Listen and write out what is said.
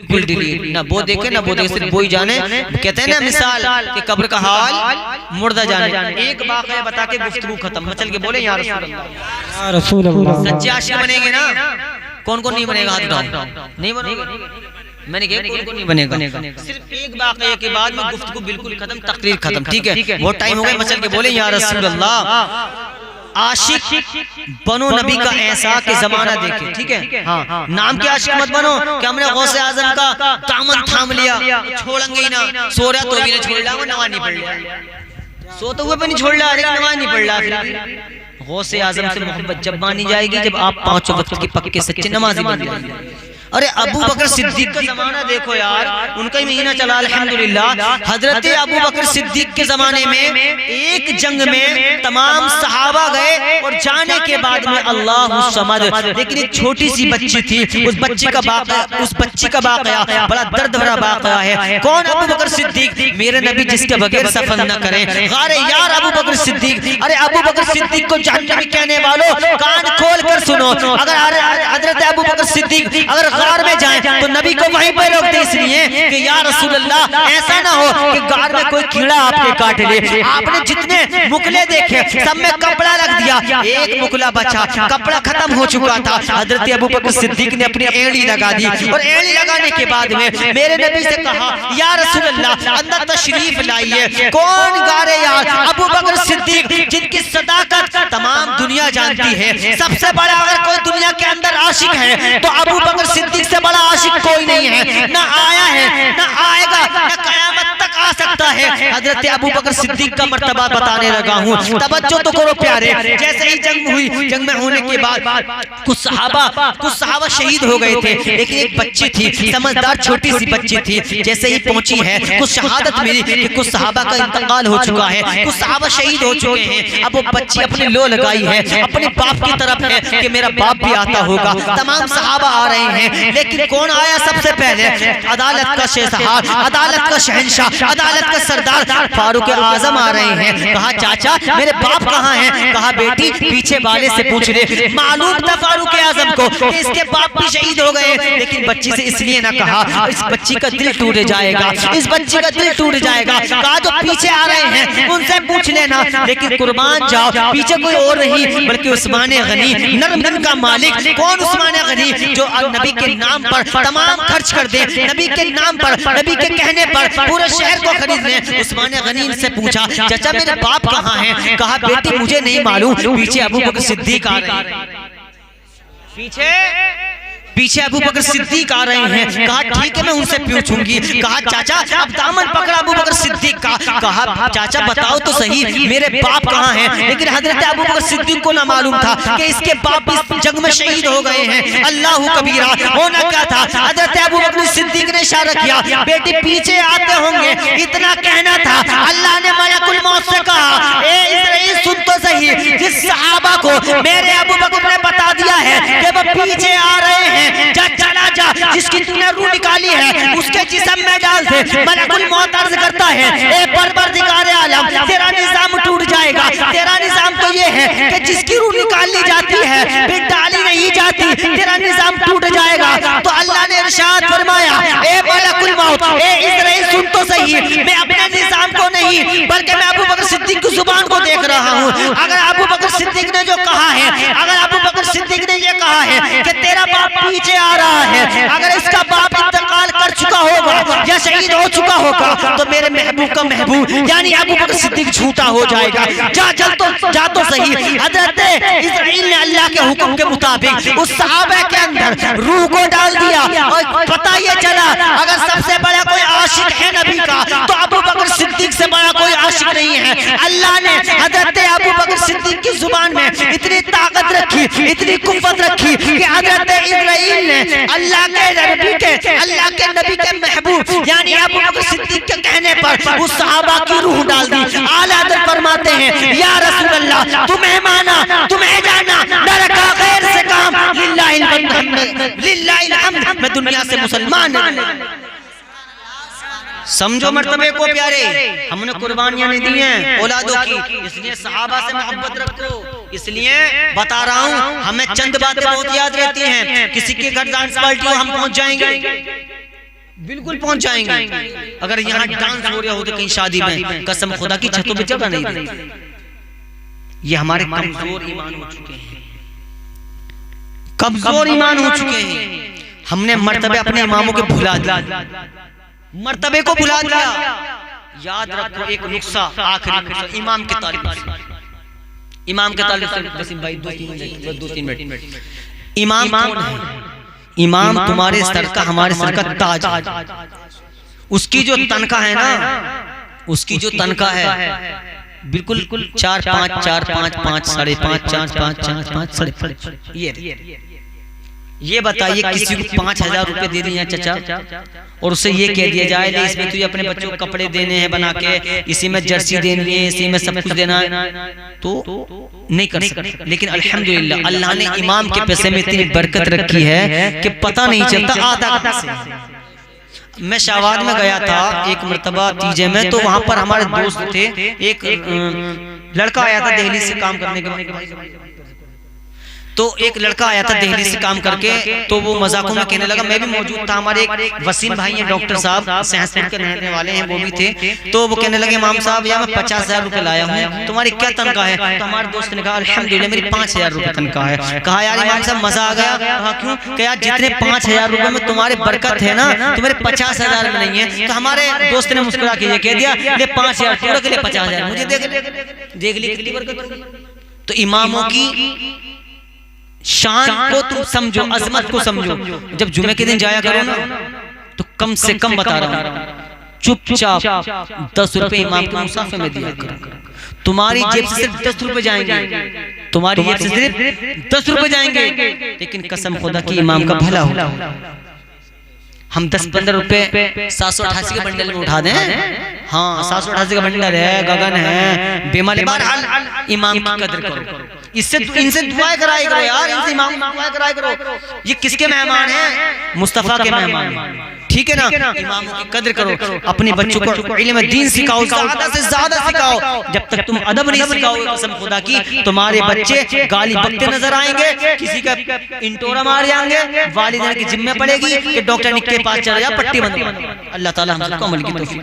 बिल्कुल डिलीट, ना वो देखे ना वो देखे, सिर्फ वो ही जाने। कहते हैं ना मिसाल कि कब्र का हाल मुर्दा जाने। एक वाक़या बता के गुफ्तगू खत्म, मचल के बोले या रसूल अल्लाह। सच्चे आशिक बनेंगे ना? कौन कौन नहीं बनेगा? हाथ उठाओ। नहीं बनेगा? मैंने कहा कौन कौन नहीं बनेगा? सिर्फ एक वाक़या के बाद में गुफ्तगू बिल्कुल खत्म, तकरीर खत्म। ठीक है, वो टाइम हो गया, मचल के बोले या रसूल अल्लाह। आशिक बनो नबी का ऐसा कि जमाना देखे। ठीक है, हाँ, नाम के आशिक मत बनो कि हमने गौसे आजम का दामन थाम लिया, छोड़ेंगे ही ना। सो रहा तो भी नहीं छोड़ रहा, वो नमाज नहीं पढ़ रहा, सोते हुए भी नहीं छोड़ रहा, लेकिन नमाज नहीं पढ़ रहा। फिर गौसे आजम से मोहब्बत जब मानी जाएगी जब आप 5 वक्त के पक्के सच्चे नमाजी बन जाएंगे। अरे अबू बकर सिद्दीक का जमाना देखो यार, उनका ही महीना चला अल्हम्दुलिल्लाह। हजरत अबू बकर सिद्दीक के जमाने में एक जंग में तमाम सहाबा गए और जाने के बाद में अल्लाह समद, लेकिन एक छोटी सी बच्ची थी, उस बच्ची का वाक़या बड़ा दर्द भरा वाक़या है। कौन? अबू बकर सिद्दीक। मेरे नबी जिसके बगैर सफर न करें। अरे यार अबू बकर सिद्दीक, अरे अबू बकर सिद्दीक को जहन्नमी कहने वालों कान खोल कर सुनो। अगर हजरत अबू बकर सिद्दीक अगर गार में जाएं तो नबी को वहीं पर रोक दे, इसलिए कि या रसूल अल्लाह ऐसा ना हो कि गार में कोई कीड़ा आपके काट ले। आपने जितने मुकले देखे सब में कपड़ा रख दिया, एक मुकला बचा, कपड़ा खत्म हो चुका था। हजरत अबू बकर सिद्दीक ने अपनी एड़ी लगा दी और एड़ी लगाने के बाद में मेरे नबी से कहा या रसूल अल्लाह अंदर तशरीफ लाइए। कौन गारे यार? अबू बकर सिद्दीक, जिनकी सदाकत तमाम दुनिया जानती है। सबसे बड़ा अगर कोई दुनिया के अंदर आशिक है तो अबू बकर सिद्दीक से बड़ा आशिक कोई नहीं है, ना आया है ना आएगा ना कयामत तक आ सकता है। हजरत अबू बकर सिद्दीक का मर्तबा बताने लगा हूँ, तवज्जो तो करो प्यारे। जैसे ही जंग हुई, जंग में होने के बाद कुछ सहाबा शहीद हो गए थे, लेकिन एक बच्ची थी, समझदार छोटी सी बच्ची थी। जैसे ही पहुंची है कुछ शहादत मिली कि कुछ सहाबा का इंतकाल हो चुका है, कुछ सहाबा शहीद हो चुके हैं। अब वो बच्ची अपनी लो लगाई है, अपने बाप की तरफ है कि मेरा बाप भी आता होगा। तमाम सहाबा आ रहे हैं, लेकिन कौन आया सबसे पहले? अदालत का शहंशाह, अदालत का शहंशाह, अदालत का सरदार फारूक आजम आ रहे हैं। कहा चाचा मेरे बाप कहाँ हैं? कहा बेटी पीछे वाले से पूछ ले। मालूम था फारूक आजम को कि इसके बाप भी शहीद हो गए, लेकिन बच्ची से इसलिए ना कहा, इस बच्ची का दिल टूट जाएगा, इस बच्ची का दिल टूट जाएगा। कहा जो पीछे आ रहे हैं उनसे पूछ लेना, लेकिन कुर्बान जाओ, पीछे कोई और नहीं बल्कि उस्मान गनी, नर्म दिन का मालिक। कौन उस्मान गनी? जो नबी के नाम पर तमाम खर्च कर दे, नबी के नाम पर, नबी के कहने पर पूरे शहर को खरीद ले। उस्मान गनी से पूछा चाचा मेरे बाप कहाँ हैं? कहा बेटी मुझे नहीं मालूम, पीछे अबू बकर सिद्दीक आ रहे हैं, पीछे अबू बकर सिद्दीक आ रहे हैं। कहा ठीक है मैं उनसे पूछूंगी। कहा चाचा अब दामन पकड़ा अबू बकर सिद्दीक का। कहा चाचा बताओ तो सही मेरे बाप कहाँ हैं? लेकिन हजरत अबू बकर सिद्दीक को ना मालूम था कि इसके बाप इस जंग में शहीद हो गए हैं। अल्लाह कबीरा, होना क्या था? हजरत अबू बकर सिद्दीक ने इशारा किया बेटी पीछे आते होंगे, इतना कहना था। अल्लाह ने मलकुल मौत से कहा ए इस्राईल सुन तो सही, जिस सहाबा को मेरे अबू बकर ने बता दिया है कि वो पीछे आ रहे हैं, जा चला जा, जिसकी तूने रूह निकाली है उसके जिस्म में डाल दे। मलकुल मौत अर्ज करता है ए परवरदिगार आलम तेरा निजाम टूट जाएगा। तेरा निजाम तो ये है कि जिसकी रूह निकाली जाती है फिर डाली नहीं जाती, तेरा निजाम टूट जाएगा। तो अल्लाह ने इरशाद फरमाया ए मलकुल मौत, ए इस्राईल सुन तो सही, मैं अपने निजाम को नहीं बल्कि मैं अबू बकर सिद्दीक की जुबान को देख रहा हूँ। अगर अबू बकर सिद्दीक ने जो कहा है, अगर अबू बकर सिद्दीक ने ये कहा है कि तेरा बाप पीछे आ रहा है, अगर इसका बाप इंतकाल कर चुका होगा या शहीद हो चुका होगा तो मेरे महबूब का महबूब यानी अबू बकर सिद्दीक झूठा हो जाएगा। जा तो सही। हजरत इस्राईल ने अल्लाह के हुक्म के मुताबिक उस सहाबा के अंदर रूह को डाल दिया और पता ये चला अगर सबसे बड़ा कोई आशिक है नबी का तो अबू बकर सिद्दीक से बड़ा कोई आशिक नहीं है। अल्लाह ने हजरत अबू बकर सिद्दीक की जुबान में इतनी ताकत रखी, इतनी कुव्वत रखी कि हजरत इस्राईल ने अल्लाह के नबी के महबूब यानी अबू बकर सिद्दीक के कहने पर उस सहाबा की रूह डाल दी। आला हज़रत फरमाते हैं या रसूल अल्लाह तुम्हें माना तुम्हें जाना न रखा गैर से काम, लिल्लाहिल हम्द, मैं दुनिया से मुसलमान समझो मर्तबे को प्यारे। हमने कुर्बानियां नहीं दी हैं औलादों की, इसलिए सहाबा से मोहब्बत रखो। इसलिए बता रहा हूँ हमें चंद बातें बहुत याद रहती हैं। किसी के घर डांस पार्टी हो हम पहुंच जाएंगे, बिल्कुल पहुंच जाएंगे। अगर यहाँ डांस हो रहा हो तो कहीं शादी में, कसम खुदा की छतों पे जगह नहीं देती। ये हमारे कमजोर ईमान हो चुके हैं, कमजोर ईमान हो चुके हैं। हमने मर्तबे अपने इमामों के भुला दिया, मर्तबे को भुला दिया। याद रखो एक नुक्सा, आखिरी नुक्सा इमाम के तालिब से, इमाम के तालिब से वसीम भाई 2-3 मिनट। इमाम कौन है? इमाम तुम्हारे सर का, हमारे सर का ताज। उसकी जो तनख्वाह है ना, उसकी जो तनख्वाह है बिल्कुल 4-5, 4-5, 5, 5.5, 4-5, 4-5, 5.5। ये बताइए किसी को 5,000 रुपए दे दिए चाचा और उससे ये कह दिया जाए ले इसमें तुझे अपने बच्चों को कपड़े देने हैं बना के, इसी में जर्सी देनी है, इसी में सब कुछ देना है, तो नहीं कर सकते। लेकिन अल्हम्दुलिल्लाह अल्लाह ने इमाम के पैसे में इतनी बरकत रखी है कि पता नहीं चलता आधा से। मैं शाहबाद में गया था एक मर्तबा तीजे में, तो वहां पर हमारे दोस्त थे, एक लड़का आया था दिल्ली से काम करने के, तो एक लड़का आया था दिल्ली से काम करके, तो वो मजाकों में कहने लगा, मैं भी मौजूद था, हमारे एक वसीम भाई हैं डॉक्टर साहब सहसपुर के रहने वाले हैं, वो भी थे। तो वो कहने लगे इमाम साहब यार मैं 50,000 रुपए लाया हूँ, तुम्हारी क्या तनख्वाह है? तो हमारे दोस्त ने कहा अल्हम्दुलिल्लाह मेरी 5,000 रुपए तनख्वाह है। कहा यार इमाम साहब मजा आ गया। कहा क्यों? कि यार जितने 5,000 रुपए में तुम्हारे बरकत है ना, तुम्हारे 50,000 में नहीं है। तो हमारे दोस्त ने मुस्कुरा के ये कह दिया ले 5,000 पूरा के लिए 50,000 मुझे देख ली कितनी बरकत। तो इमामों की शान को तुम समझो, अजमत को समझो। जब जुमे के दिन जाया करो ना, तो कम से कम बता रहा हूं चुपचाप 10 रुपए इमाम के मुसाफे में दिया करो। तुम्हारी जेब से सिर्फ 10 रुपए जाएंगे, तुम्हारी जेब से सिर्फ 10 रुपए जाएंगे, लेकिन कसम खुदा की इमाम का भला हो। हम 10-15 रुपए 788 के बंडल में उठा दें, हाँ 788 का बंडल है, गगन है, बेमाल। बहरहाल इमाम की कदर करो, इनसे दुआएं कराया करो यार, इनसे इमाम की दुआएं कराया करो। ये किसके मेहमान हैं? मुस्तफा के मेहमान, ठीक है ना? इमामों की कदर करो, अपने बच्चों को इल्म दीन सिखाओ, ज्यादा से ज्यादा सिखाओ। जब तक तुम अदब नहीं सिखाओगे कसम खुदा की, तुम्हारे बच्चे गाली बकते नजर आएंगे, किसी का इंटोरा मार जाएंगे, वालिदैन की जिम्मे पड़ेगी कि डॉक्टर के पास चला जा पट्टी बंद। अल्लाह ताला हम सबको अमल की तौफीक।